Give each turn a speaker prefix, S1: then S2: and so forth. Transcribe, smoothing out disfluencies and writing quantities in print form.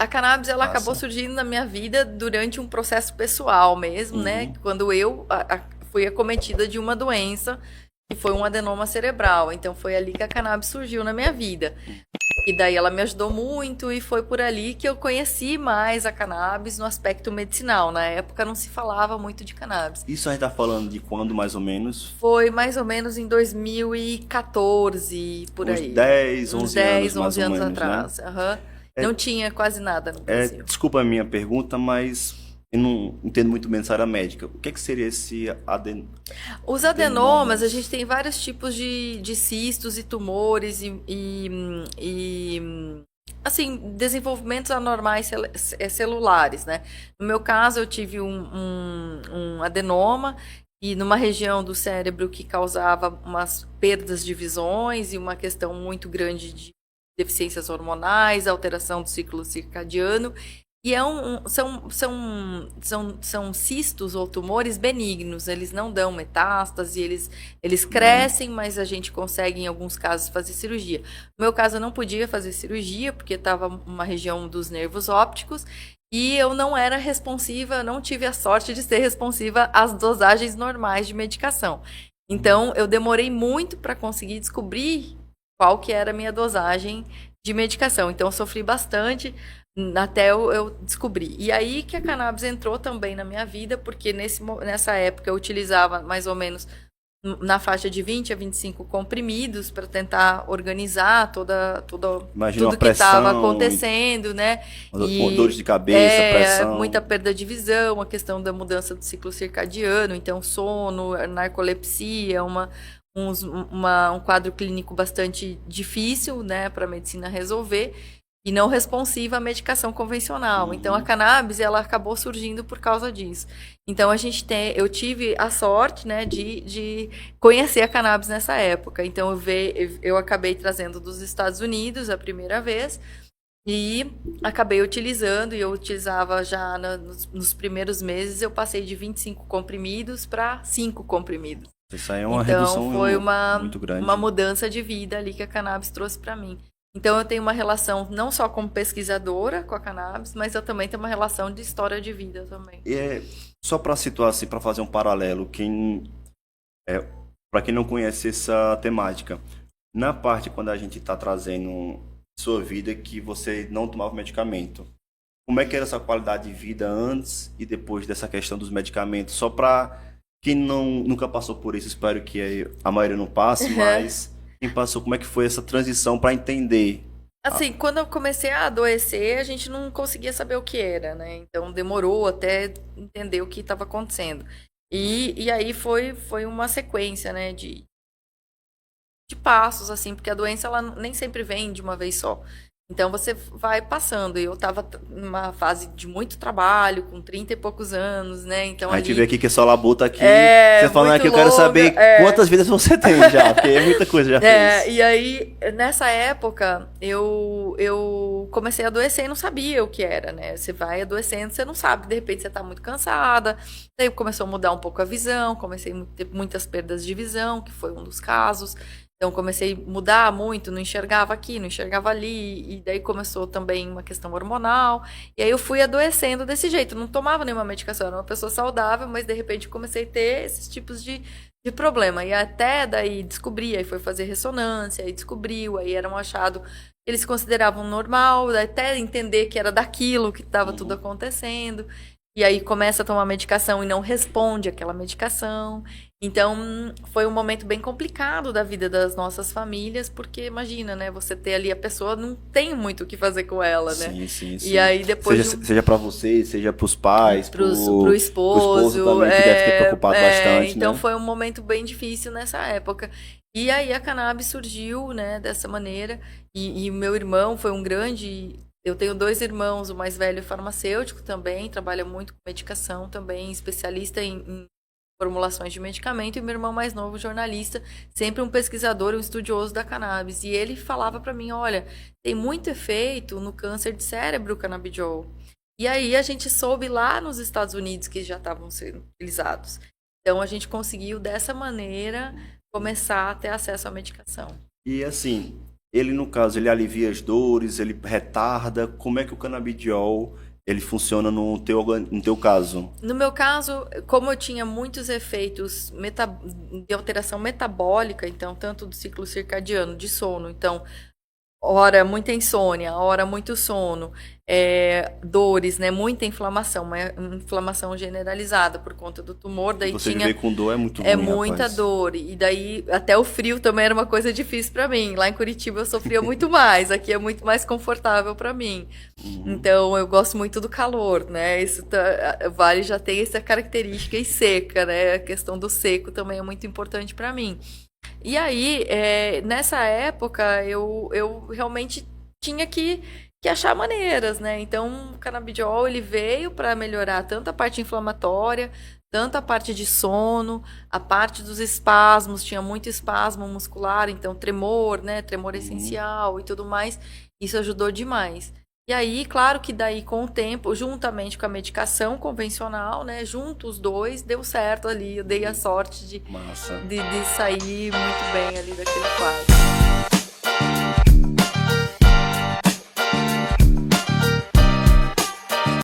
S1: a cannabis ela acabou
S2: Massa.
S1: surgindo na minha vida durante um processo pessoal mesmo, né?
S2: Uhum.
S1: Quando eu fui acometida de uma doença que foi um adenoma cerebral. Então foi ali que a cannabis surgiu na minha vida. E daí ela me ajudou muito e foi por ali que eu conheci mais a cannabis no aspecto medicinal. Na época não se falava muito de cannabis.
S2: Isso a gente tá falando de quando, mais ou menos?
S1: Foi mais ou menos em 2014, por
S2: Uns
S1: aí.
S2: 10,
S1: Uns
S2: 11 anos,
S1: 10,
S2: mais
S1: 11
S2: ou
S1: anos
S2: menos, né?
S1: atrás. Aham. Não tinha quase nada no Brasil.
S2: Desculpa a minha pergunta, mas eu não entendo muito bem dessa área médica. O que é que seria esse
S1: Os adenomas, a gente
S2: adenomas?
S1: tem vários tipos de cistos e tumores assim, desenvolvimentos anormais celulares, né? No meu caso, eu tive um adenoma e numa região do cérebro que causava umas perdas de visões e uma questão muito grande de deficiências hormonais, alteração do ciclo circadiano. E são cistos ou tumores benignos, eles não dão metástase, eles
S2: Hum,
S1: crescem, mas a gente consegue, em alguns casos, fazer cirurgia. No meu caso, eu não podia fazer cirurgia, porque estava uma região dos nervos ópticos, e eu não era responsiva, não tive a sorte de ser responsiva às dosagens normais de medicação. Então, eu demorei muito para conseguir descobrir qual que era a minha dosagem de medicação. Então, eu sofri bastante até eu descobrir. E aí que a cannabis entrou também na minha vida, porque nessa época eu utilizava mais ou menos na faixa de 20 a 25 comprimidos para tentar organizar
S2: imagina uma
S1: tudo que estava
S2: pressão,
S1: acontecendo, né?
S2: dores
S1: E
S2: de cabeça,
S1: muita
S2: pressão.
S1: perda de visão, a questão da mudança do ciclo circadiano, então sono, narcolepsia, um quadro clínico bastante difícil, né, para a medicina resolver e não responsiva à medicação convencional. Então a
S2: Uhum.
S1: cannabis ela acabou surgindo por causa disso. Então eu tive a sorte, né, de conhecer a cannabis nessa época. Então eu acabei trazendo dos Estados Unidos a primeira vez e acabei utilizando, e eu utilizava já nos primeiros meses, eu passei de 25 comprimidos para 5 comprimidos.
S2: Isso aí é uma
S1: Então foi
S2: redução muito
S1: uma
S2: grande.
S1: mudança de vida ali que a cannabis trouxe para mim. Então eu tenho uma relação não só como pesquisadora com a cannabis, mas eu também tenho uma relação de história de vida também.
S2: E só para situar assim, para fazer um paralelo, é, para quem não conhece essa temática, na parte quando a gente está trazendo sua vida que você não tomava medicamento, como é que era essa qualidade de vida antes e depois dessa questão dos medicamentos? Só para quem nunca passou por isso, espero que a maioria não passe, mas quem passou, como é que foi essa transição para entender? Ah,
S1: Assim, quando eu comecei a adoecer, a gente não conseguia saber o que era, né? Então demorou até entender o que estava acontecendo. E aí foi uma sequência, né, de passos, assim, porque a doença ela nem sempre vem de uma vez só. Então você vai passando. E eu estava numa fase de muito trabalho, com 30 e poucos anos, né? Então
S2: a gente vê
S1: ali
S2: aqui que a sua labuta aqui,
S1: é
S2: você falando
S1: muito
S2: aqui, eu quero
S1: longa.
S2: saber quantas vidas você tem já, porque é muita coisa já fez.
S1: E aí, nessa época, eu comecei a adoecer e não sabia o que era, né? Você vai adoecendo, você não sabe, de repente você tá muito cansada, daí começou a mudar um pouco a visão, comecei a ter muitas perdas de visão, que foi um dos casos. Então comecei a mudar muito, não enxergava aqui, não enxergava ali, e daí começou também uma questão hormonal. E aí eu fui adoecendo desse jeito, não tomava nenhuma medicação, era uma pessoa saudável, mas de repente comecei a ter esses tipos de problema. E até daí descobri, aí foi fazer ressonância, aí descobriu, aí era um achado que eles consideravam normal, até entender que era daquilo que estava tudo
S2: Uhum.
S1: acontecendo. E aí começa a tomar medicação e não responde aquela medicação. Então, foi um momento bem complicado da vida das nossas famílias, porque imagina, né, você ter ali a pessoa não tem muito o que fazer com ela, né?
S2: Sim, sim,
S1: E
S2: sim.
S1: aí depois de
S2: Seja para vocês, seja para os pais,
S1: pro
S2: pro esposo
S1: esposo,
S2: também, que deve ter preocupado bastante,
S1: então
S2: né?
S1: foi um momento bem difícil nessa época. E aí a cannabis surgiu, né, dessa maneira, e o meu irmão foi um grande. Eu tenho dois irmãos, o mais velho é farmacêutico também, trabalha muito com medicação também, especialista em formulações de medicamento, e meu irmão mais novo, jornalista, sempre um pesquisador, um estudioso da cannabis. E ele falava para mim, olha, tem muito efeito no câncer de cérebro o canabidiol. E aí a gente soube lá nos Estados Unidos que já estavam sendo utilizados. Então a gente conseguiu dessa maneira começar a ter acesso à medicação.
S2: E assim, Ele, no caso, ele alivia as dores, ele retarda. Como é que o canabidiol ele funciona no teu caso?
S1: No meu caso, como eu tinha muitos efeitos de alteração metabólica, então, tanto do ciclo circadiano, de sono, então, hora muita insônia, hora muito sono, dores, né? Muita inflamação, uma inflamação generalizada por conta do tumor. Daí
S2: Você
S1: tinha
S2: viver com dor é muito ruim,
S1: muita
S2: rapaz.
S1: dor. E daí até o frio também era uma coisa difícil para mim. Lá em Curitiba eu sofria muito mais, aqui é muito mais confortável para mim.
S2: Uhum.
S1: Então eu gosto muito do calor, né? Vale já tem essa característica e seca, né? A questão do seco também é muito importante para mim. E aí, nessa época, eu realmente tinha que achar maneiras, né? Então, o canabidiol, ele veio para melhorar tanto a parte inflamatória, tanto a parte de sono, a parte dos espasmos, tinha muito espasmo muscular, então tremor, né? Tremor
S2: Uhum.
S1: essencial e tudo mais. Isso ajudou demais. E aí, claro que daí com o tempo, juntamente com a medicação convencional, né? Juntos os dois, deu certo ali. Eu dei a sorte
S2: Massa.
S1: de sair muito bem ali daquele quadro.